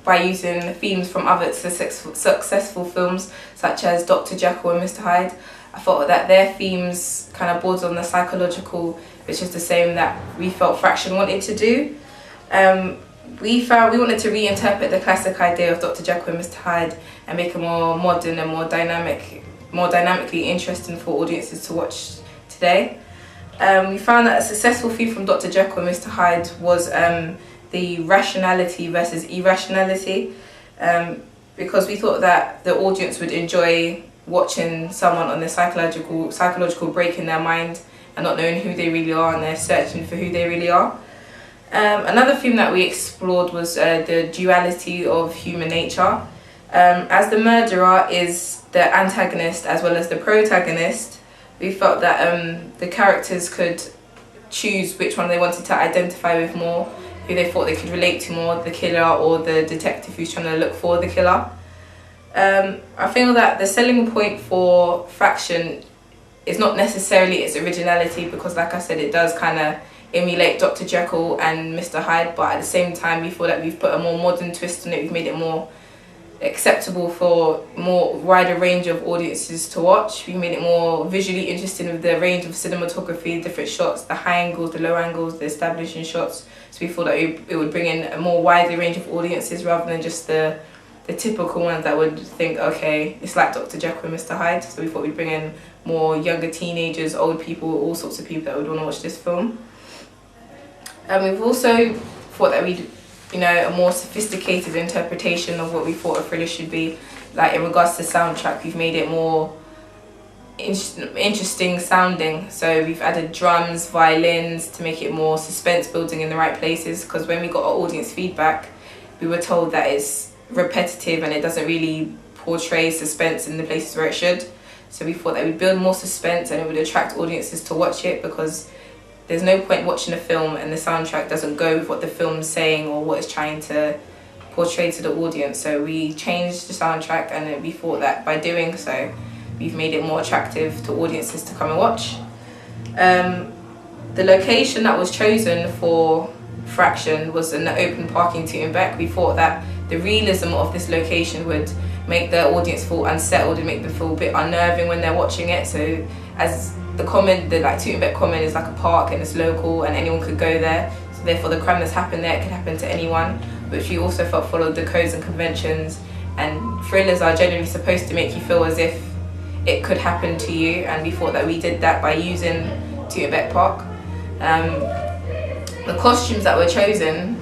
by using themes from other successful films such as Dr. Jekyll and Mr. Hyde. I felt that their themes kind of bordered on the psychological, which is the same that we felt Fraction wanted to do. We wanted to reinterpret the classic idea of Dr. Jekyll and Mr. Hyde and make it more modern and more dynamically interesting for audiences to watch today. We found that a successful theme from Dr. Jekyll and Mr. Hyde was the rationality versus irrationality, because we thought that the audience would enjoy watching someone on the psychological break in their mind and not knowing who they really are, and they're searching for who they really are. Another theme that we explored was the duality of human nature. As the murderer is the antagonist as well as the protagonist, we felt that the characters could choose which one they wanted to identify with more, who they thought they could relate to more, the killer or the detective who's trying to look for the killer. I feel that the selling point for Fraction is not necessarily its originality, because like I said, it does kind of emulate Dr. Jekyll and Mr. Hyde, but at the same time we feel that we've put a more modern twist on it. We've made it more acceptable for more wider range of audiences to watch. We made it more visually interesting with the range of cinematography, different shots, the high angles, the low angles, the establishing shots. So we thought that it would bring in a more wider range of audiences rather than just the typical ones that would think, okay, it's like Dr. Jekyll and Mr. Hyde. So we thought we'd bring in more younger teenagers, old people, all sorts of people that would want to watch this film. And we've also thought that we'd, a more sophisticated interpretation of what we thought a thriller should be. Like in regards to soundtrack, we've made it more interesting sounding. So we've added drums, violins to make it more suspense building in the right places, because when we got our audience feedback, we were told that it's repetitive and it doesn't really portray suspense in the places where it should. So we thought that we'd build more suspense and it would attract audiences to watch it, because there's no point watching a film and the soundtrack doesn't go with what the film's saying or what it's trying to portray to the audience. So we changed the soundtrack, and we thought that by doing so, we've made it more attractive to audiences to come and watch. The location that was chosen for Fraction was in the open park in Tooting Bec. We thought that the realism of this location would make the audience feel unsettled and make them feel a bit unnerving when they're watching it. So as the Tooting Bec Common is like a park and it's local and anyone could go there, so therefore the crime that's happened there could happen to anyone, which we also felt followed the codes and conventions. And thrillers are generally supposed to make you feel as if it could happen to you, and we thought that we did that by using Tooting Bec Park. The costumes that were chosen,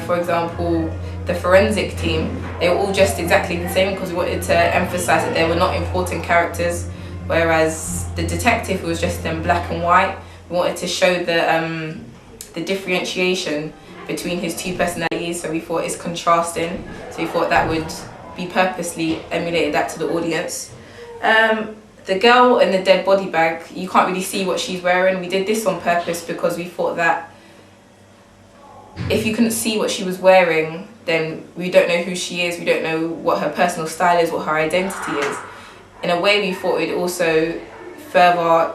for example, the forensic team, they were all dressed exactly the same because we wanted to emphasise that they were not important characters, whereas the detective, who was dressed in black and white, we wanted to show the differentiation between his two personalities, so we thought it's contrasting, so we thought that would be purposely emulated that to the audience. The girl in the dead body bag, you can't really see what she's wearing. We did this on purpose because we thought that if you couldn't see what she was wearing, then we don't know who she is, we don't know what her personal style is, what her identity is. In a way, we thought it would also further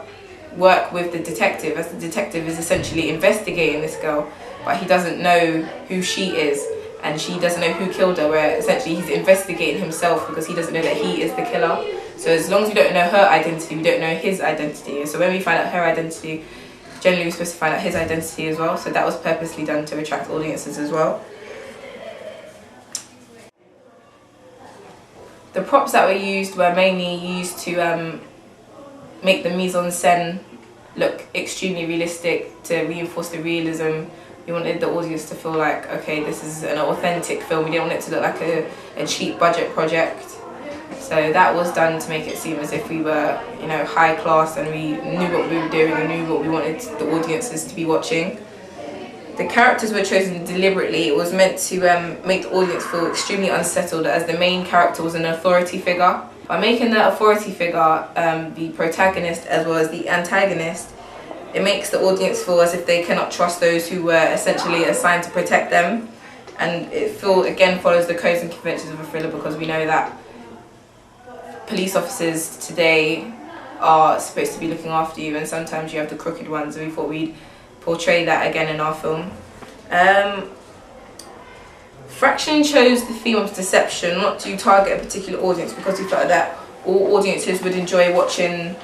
work with the detective, as the detective is essentially investigating this girl, but he doesn't know who she is and she doesn't know who killed her, where essentially he's investigating himself because he doesn't know that he is the killer. So as long as we don't know her identity, we don't know his identity. So when we find out her identity, generally we're supposed to find out his identity as well. So that was purposely done to attract audiences as well. The props that were used were mainly used to make the mise-en-scène look extremely realistic, to reinforce the realism. We wanted the audience to feel like, okay, this is an authentic film. We didn't want it to look like a cheap budget project. So that was done to make it seem as if we were, high class, and we knew what we were doing and knew what we wanted the audiences to be watching. The characters were chosen deliberately. It was meant to make the audience feel extremely unsettled, as the main character was an authority figure. By making the authority figure the protagonist as well as the antagonist, it makes the audience feel as if they cannot trust those who were essentially assigned to protect them. And it again follows the codes and conventions of a thriller, because we know that police officers today are supposed to be looking after you, and sometimes you have the crooked ones, and we thought we'd portray that again in our film. Fraction chose the theme of deception not to target a particular audience, because we felt that all audiences would enjoy watching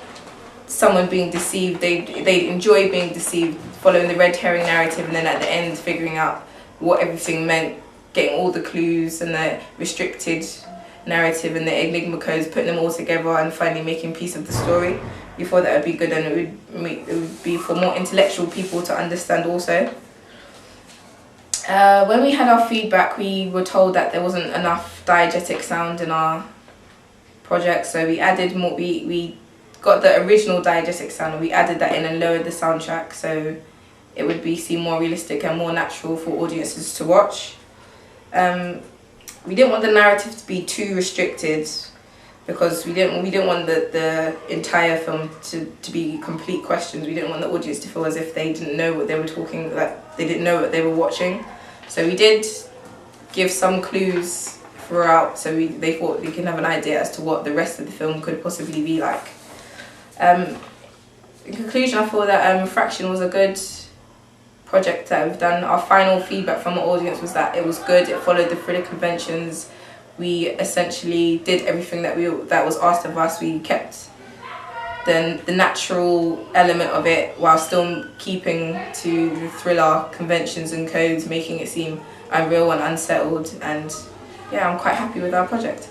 someone being deceived. They'd enjoy being deceived, following the red herring narrative, and then at the end figuring out what everything meant, getting all the clues and the restricted narrative and the enigma codes, putting them all together and finally making peace of the story. We thought that would be good, and it would be for more intellectual people to understand also. When we had our feedback, we were told that there wasn't enough diegetic sound in our project, so we added more. We got the original diegetic sound and we added that in and lowered the soundtrack so it would seem more realistic and more natural for audiences to watch. We didn't want the narrative to be too restricted, because we didn't want the entire film to be complete questions. We didn't want the audience to feel as if they didn't know what they were talking, like they didn't know what they were watching. So we did give some clues throughout, so they thought we can have an idea as to what the rest of the film could possibly be like. In conclusion, I thought that Fraction was a good project that we've done. Our final feedback from the audience was that it was good, it followed the thriller conventions. We essentially did everything that was asked of us. We kept the natural element of it while still keeping to the thriller conventions and codes, making it seem unreal and unsettled. And yeah, I'm quite happy with our project.